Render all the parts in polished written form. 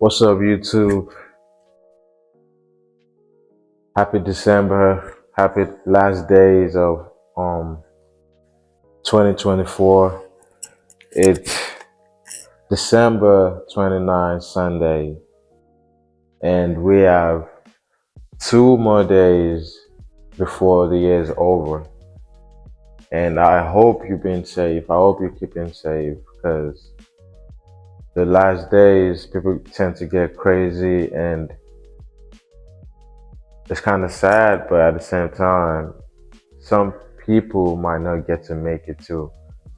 What's up, YouTube? Happy December. Happy last days of 2024. It's December 29th, Sunday, and we have 2 more days before the year is over. And I hope you've been safe. I hope you're keeping safe because the last days people tend to get crazy and it's kind of sad, but at the same time, some people might not get to make it to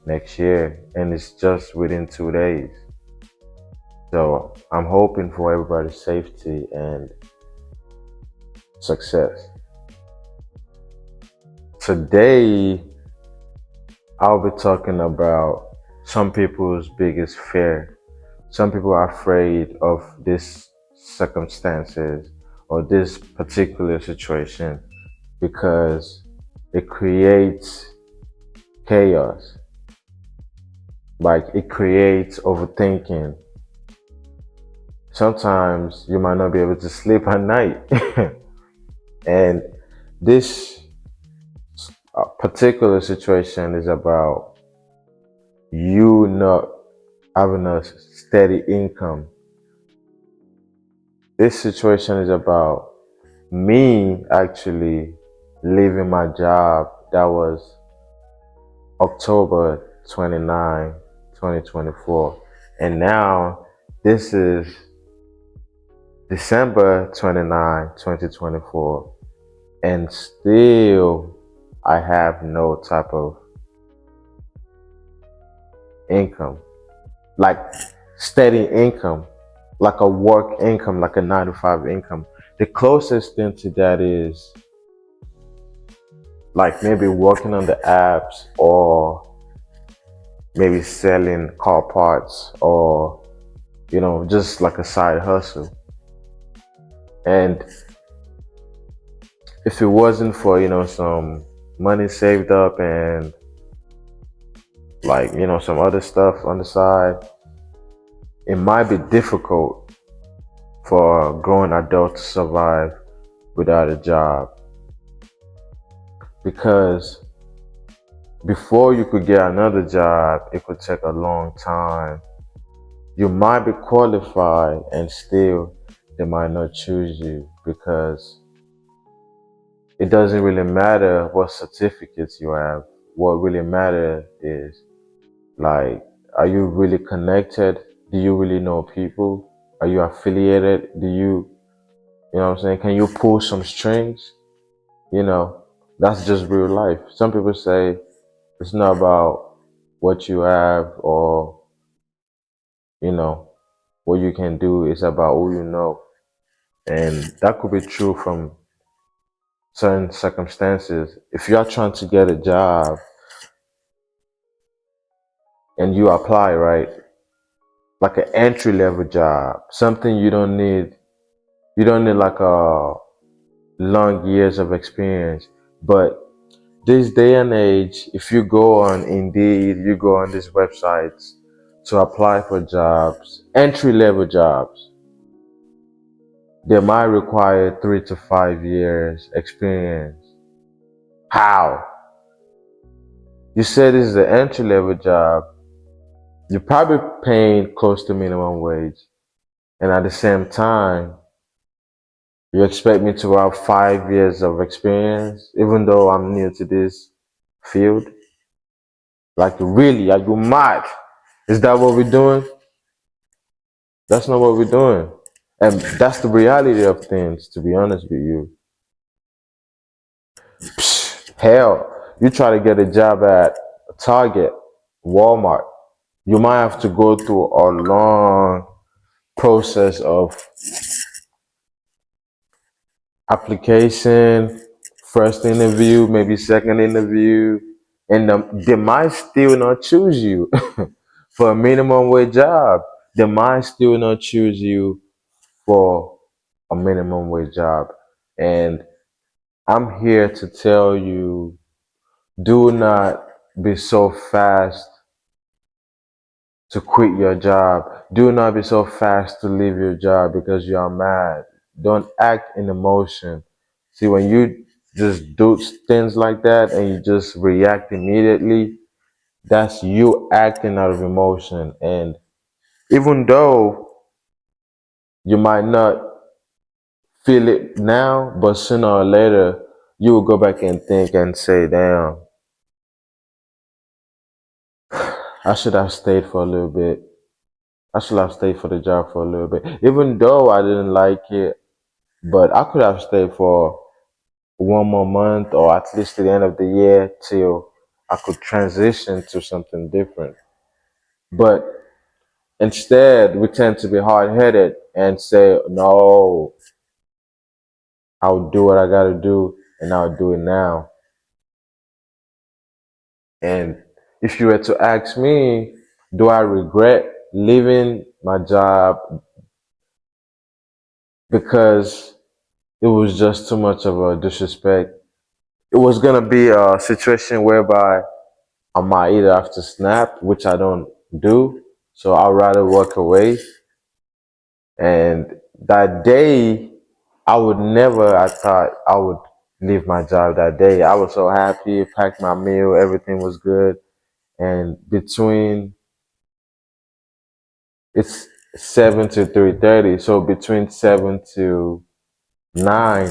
next year, and it's just within 2 days. So I'm hoping for everybody's safety and success. Today, I'll be talking about some people's biggest fear. Some people are afraid of this circumstances or this particular situation because it creates chaos. Like it creates overthinking. Sometimes you might not be able to sleep at night. And this particular situation is about you not having a steady income. This situation is about me actually leaving my job that was October 29, 2024. And now this is December 29, 2024. And still I have no type of income, like steady income, like a work income, like a 9 to 5 income. The closest thing to that is like maybe working on the apps or maybe selling car parts or, just like a side hustle. And if it wasn't for, some money saved up and like, some other stuff on the side, it might be difficult for a grown adult to survive without a job. Because before you could get another job, it could take a long time. You might be qualified and still they might not choose you because it doesn't really matter what certificates you have. What really matters is like, are you really connected? Do you really know people? Are you affiliated? You know what I'm saying? Can you pull some strings? That's just real life. Some people say it's not about what you have or, you know, what you can do. It's about who you know. And that could be true from certain circumstances. If you are trying to get a job and you apply, right? Like an entry level job, something you don't need like a long years of experience. But this day and age, if you go on Indeed, you go on these websites to apply for jobs, entry level jobs, they might require 3 to 5 years experience. How? You said this is an entry level job, you're probably paying close to minimum wage. And at the same time, you expect me to have 5 years of experience, even though I'm new to this field? Like, really? Are you mad? Is that what we're doing? That's not what we're doing. And that's the reality of things, to be honest with you. Hell, you try to get a job at Target, Walmart, you might have to go through a long process of application, first interview, maybe second interview, and they might still not choose you for a minimum wage job. They might still not choose you for a minimum wage job. And I'm here to tell you, do not be so fast to quit your job. Do not be so fast to leave your job because you are mad. Don't act in emotion. See, when you just do things like that and you just react immediately, that's you acting out of emotion. And even though you might not feel it now, but sooner or later, you will go back and think and say, damn, I should have stayed for a little bit. I should have stayed for the job for a little bit. Even though I didn't like it, but I could have stayed for one more month or at least to the end of the year till I could transition to something different. But instead, we tend to be hard headed and say, no, I'll do what I got to do and I'll do it now. And if you were to ask me, do I regret leaving my job because it was just too much of a disrespect? It was going to be a situation whereby I might either have to snap, which I don't do. So I'd rather walk away. And that day, I would never, I thought I would leave my job that day. I was so happy, packed my meal, everything was good. And between, it's 7 to 3:30. So between 7 to 9,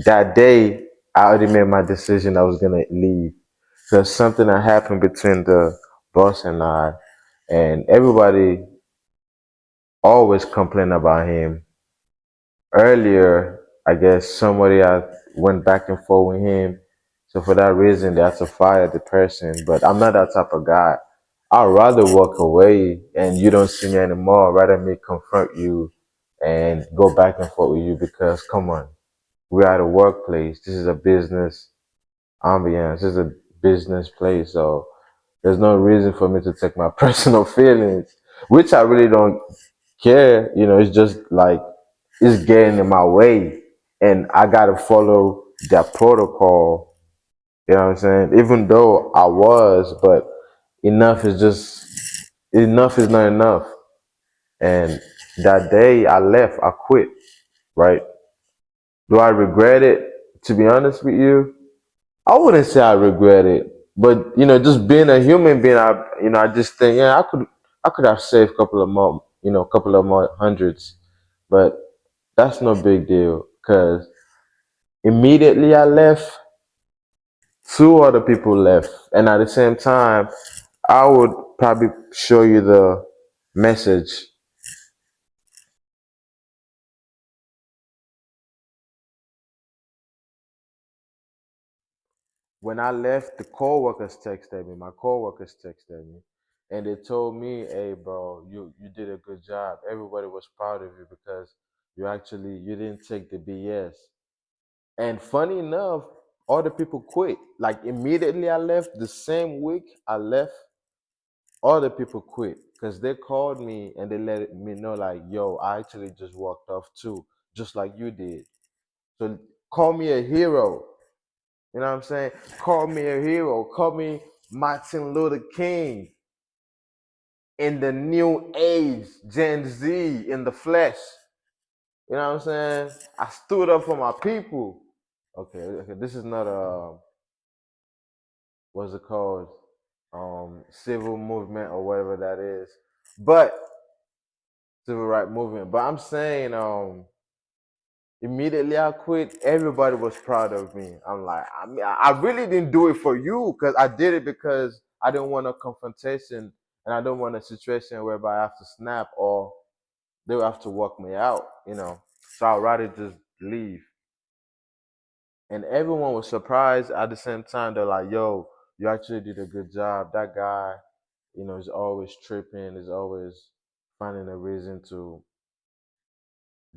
that day, I already made my decision I was going to leave. There's something that happened between the boss and I, and everybody always complain about him. Earlier, I guess somebody I went back and forth with him, so for that reason they had to fire the person. But I'm not that type of guy. I'd rather walk away and you don't see me anymore rather me confront you and go back and forth with you because come on, we're at a workplace. This is a business ambiance. This is a business place, so there's no reason for me to take my personal feelings, which I really don't care. It's just like it's getting in my way, and I gotta follow that protocol. You know what I'm saying? Even though I was, but enough is just enough is not enough. And that day I left, I quit. Right? Do I regret it? To be honest with you, I wouldn't say I regret it, but just being a human being, I just think, yeah, I could have saved a couple of more, a couple of more hundreds, but that's no big deal because immediately I left, two other people left, and at the same time, I would probably show you the message. When I left, the coworkers texted me. My coworkers texted me, and they told me, "Hey, bro, you did a good job. Everybody was proud of you because you didn't take the BS." And funny enough, all the people quit. Like immediately I left, the same week I left, all the people quit because they called me and they let me know, like, "Yo, I actually just walked off too, just like you did." So call me a hero. You know what I'm saying? Call me a hero. Call me Martin Luther King in the new age, Gen Z in the flesh. You know what I'm saying? I stood up for my people. Okay. This is not a what's it called? Civil movement or whatever that is. But civil right movement. But I'm saying immediately I quit, everybody was proud of me. I'm like, I really didn't do it for you because I did it because I didn't want a confrontation and I don't want a situation whereby I have to snap or they'll have to walk me out. So I'd rather just leave. And everyone was surprised at the same time. They're like, yo, you actually did a good job. That guy, is always tripping, is always finding a reason to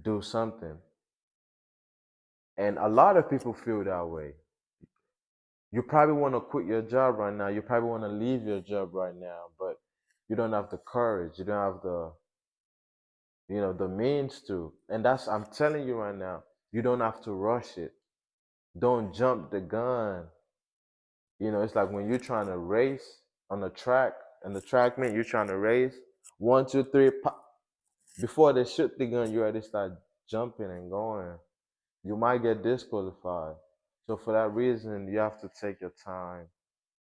do something. And a lot of people feel that way. You probably want to quit your job right now. You probably want to leave your job right now, but you don't have the courage. You don't have the means to. And I'm telling you right now, you don't have to rush it. Don't jump the gun. It's like when you're trying to race on the track, and the track mean you're trying to race. One, two, three, pop. Before they shoot the gun, you already start jumping and going. You might get disqualified. So for that reason, you have to take your time.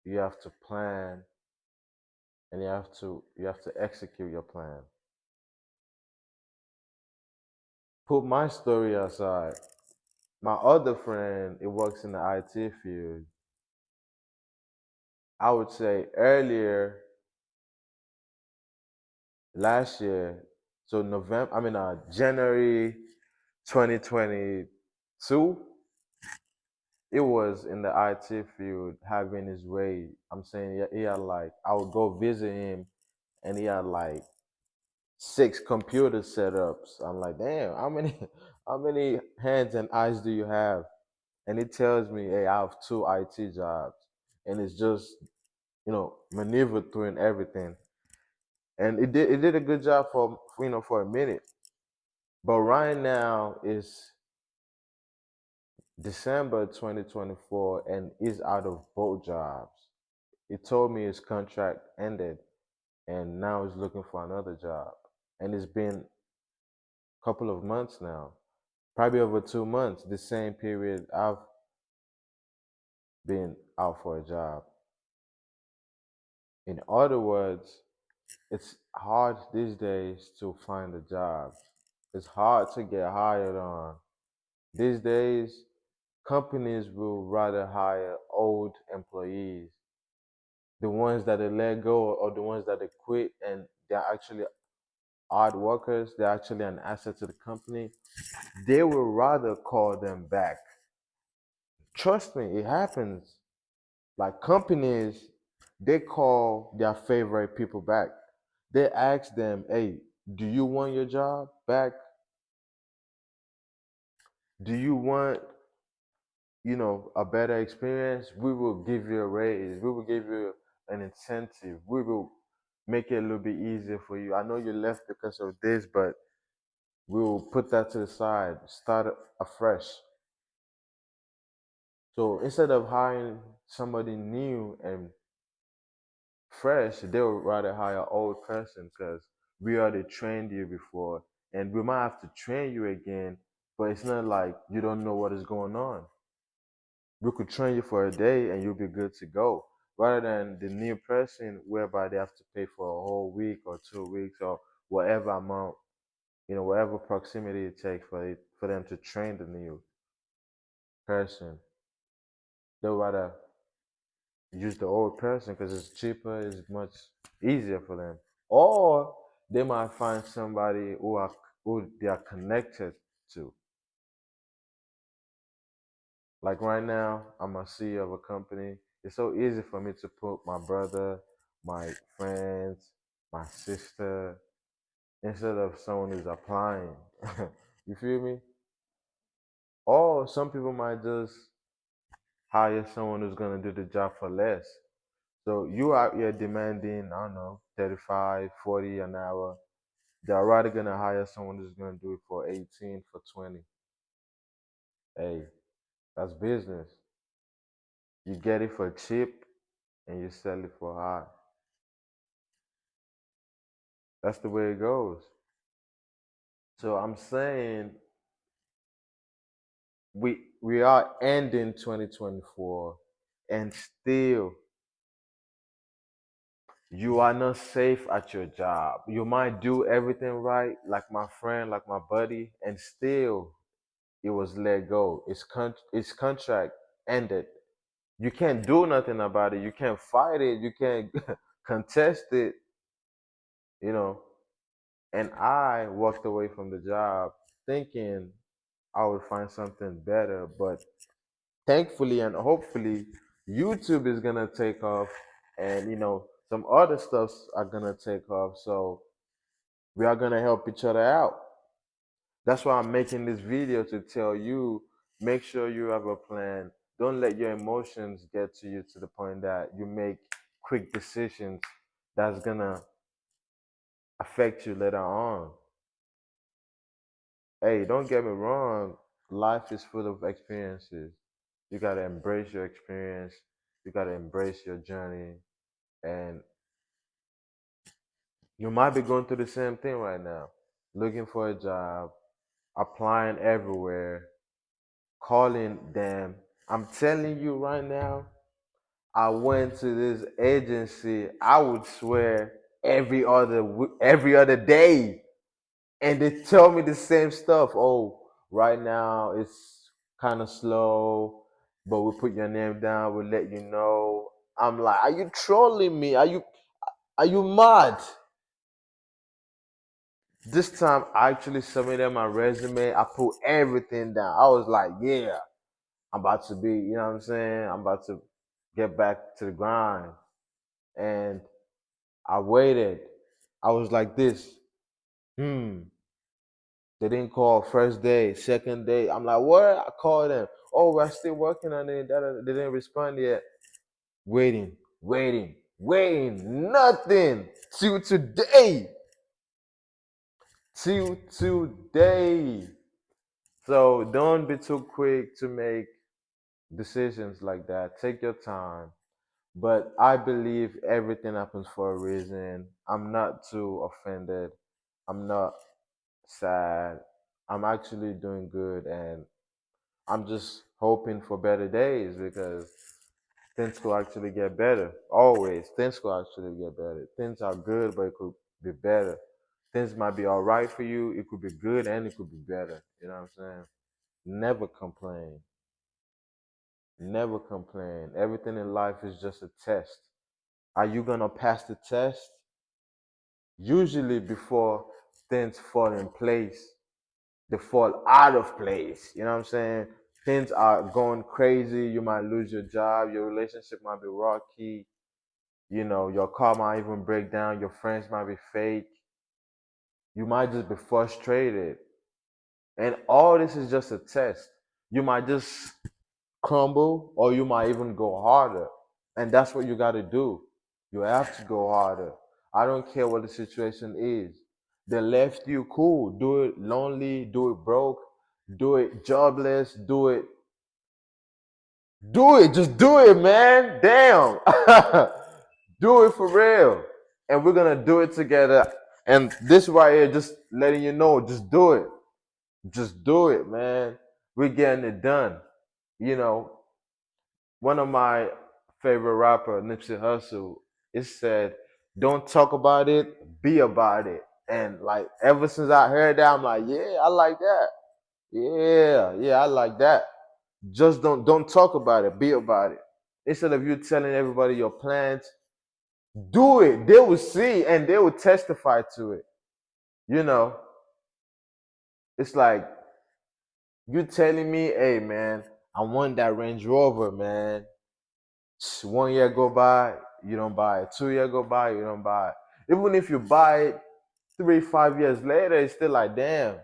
You have to plan, and you have to execute your plan. Put my story aside. My other friend, it works in the IT field. I would say earlier last year, so January 2022, it was in the IT field having his way. I'm saying he had like, I would go visit him and he had like six computer setups. I'm like, damn, how many how many hands and eyes do you have? And he tells me, hey, I have two IT jobs. And it's just, maneuver through and everything. And it did a good job for a minute. But right now is December 2024 and he's out of both jobs. He told me his contract ended and now he's looking for another job. And it's been a couple of months now, probably over 2 months, the same period I've been out for a job. In other words, it's hard these days to find a job. It's hard to get hired on. These days, companies will rather hire old employees, the ones that they let go or the ones that they quit and they're actually hard workers, they're actually an asset to the company. They will rather call them back. Trust me, it happens. Like companies, they call their favorite people back. They ask them, hey, do you want your job back? Do you want, a better experience? We will give you a raise. We will give you an incentive. We will make it a little bit easier for you. I know you left because of this, but we will put that to the side, start afresh. So instead of hiring somebody new and fresh, they would rather hire old person because we already trained you before and we might have to train you again, but it's not like you don't know what is going on. We could train you for a day and you'll be good to go. Rather than the new person whereby they have to pay for a whole week or 2 weeks or whatever amount, whatever proximity it takes for them to train the new person. They'd rather use the old person because it's cheaper, it's much easier for them. Or they might find somebody who they are connected to. Like right now, I'm a CEO of a company. It's so easy for me to put my brother, my friends, my sister, instead of someone who's applying. You feel me? Or some people might just hire someone who's gonna do the job for less. So you out here demanding, I don't know, 35, 40 an hour. They're rather gonna hire someone who's gonna do it for 18, for 20. Hey, that's business. You get it for cheap and you sell it for high. That's the way it goes. So I'm saying we are ending 2024 and still you are not safe at your job. You might do everything right, like my friend, like my buddy, and still it was let go. Its contract ended. You can't do nothing about it. You can't fight it. You can't contest it. You know. And I walked away from the job thinking I would find something better, but thankfully and hopefully YouTube is gonna take off, and some other stuffs are gonna take off. So we are gonna help each other out. That's why I'm making this video to tell you, make sure you have a plan. Don't let your emotions get to you to the point that you make quick decisions that's gonna affect you later on. Hey, don't get me wrong, life is full of experiences. You gotta embrace your experience, you gotta embrace your journey, and You might be going through the same thing right now, looking for a job, applying everywhere, calling them. I'm telling you right now, I went to this agency, I would swear every other day, and they tell me the same stuff. Oh, right now it's kind of slow, but we'll put your name down, we'll let you know. I'm like, are you trolling me? Are you mad? This time I actually submitted my resume. I put everything down. I was like, yeah, I'm about to be, you know what I'm saying? I'm about to get back to the grind. And I waited. I was like this. Hmm. They didn't call first day, second day. I'm like, what? I called them. Oh, we're still working on it. They didn't respond yet. Waiting, waiting, waiting. Nothing. Till today. Till today. So don't be too quick to make decisions like that. Take your time. But I believe everything happens for a reason. I'm not too offended. I'm not sad. I'm actually doing good, and I'm just hoping for better days because things could actually get better. Always, things could actually get better. Things are good, but it could be better. Things might be all right for you. It could be good and it could be better. You know what I'm saying? Never complain. Never complain. Everything in life is just a test. Are you gonna pass the test? Usually, before things fall in place, they fall out of place. You know what I'm saying? Things are going crazy. You might lose your job. Your relationship might be rocky. Your car might even break down. Your friends might be fake. You might just be frustrated. And all this is just a test. You might just crumble or you might even go harder. And that's what you got to do. You have to go harder. I don't care what the situation is. They left you, cool. Do it lonely, do it broke, do it jobless, do it, just do it, man. Damn. Do it for real. And we're gonna do it together. And this right here, just letting you know, just do it. Just do it, man. We're getting it done. You know, one of my favorite rapper, Nipsey Hussle, it said, "Don't talk about it, be about it." And like ever since I heard that, I'm like, yeah, I like that. Yeah, I like that. Just don't talk about it, be about it. Instead of you telling everybody your plans, do it. They will see and they will testify to it. You know, it's like you telling me, hey man, I want that Range Rover, man. 1 year go by, you don't buy it. 2 year go by, you don't buy it. Even if you buy it 3, 5 years later, it's still like, damn,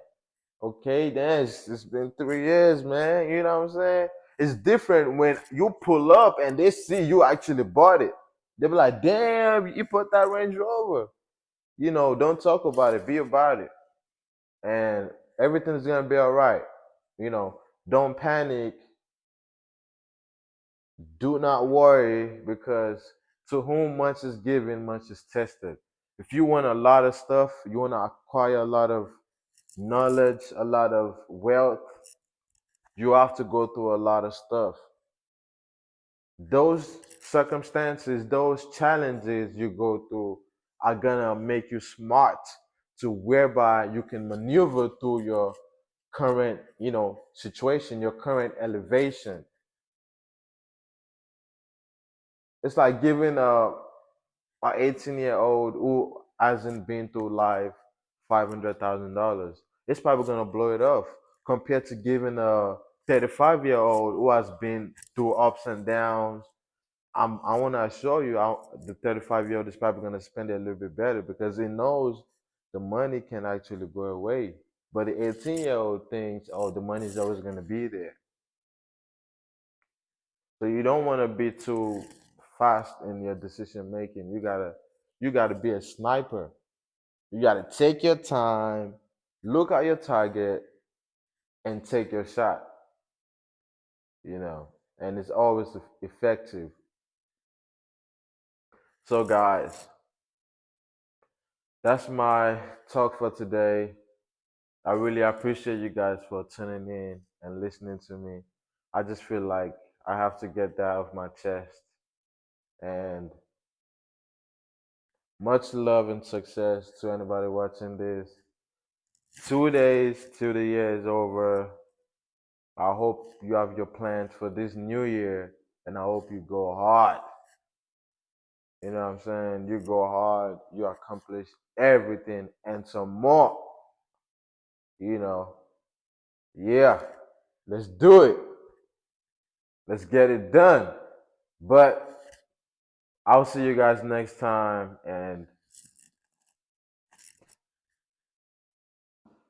okay, damn, it's been 3 years, man. You know what I'm saying? It's different when you pull up and they see you actually bought it. They be like, damn, you put that Range Rover. Don't talk about it, be about it. And everything's gonna be all right. You know, don't panic. Do not worry because to whom much is given, much is tested. If you want a lot of stuff, you want to acquire a lot of knowledge, a lot of wealth, you have to go through a lot of stuff. Those circumstances, those challenges you go through are gonna make you smart to whereby you can maneuver through your current, situation, your current elevation. It's like giving a 18-year-old who hasn't been through life $500,000. It's probably gonna blow it off compared to giving a 35-year-old who has been through ups and downs. I want to assure you, the 35-year-old is probably gonna spend it a little bit better because he knows the money can actually go away. But the 18-year-old thinks, oh, the money is always gonna be there. So you don't want to be too fast in your decision making. You gotta be a sniper. You gotta take your time, look at your target, and take your shot. You know, and it's always effective. So guys, that's my talk for today. I really appreciate you guys for tuning in and listening to me. I just feel like I have to get that off my chest. And much love and success to anybody watching this. 2 days till the year is over. I hope you have your plans for this new year, and I hope you go hard. You know what I'm saying? You go hard, you accomplish everything and some more. You know, yeah, let's do it. Let's get it done. But I'll see you guys next time, and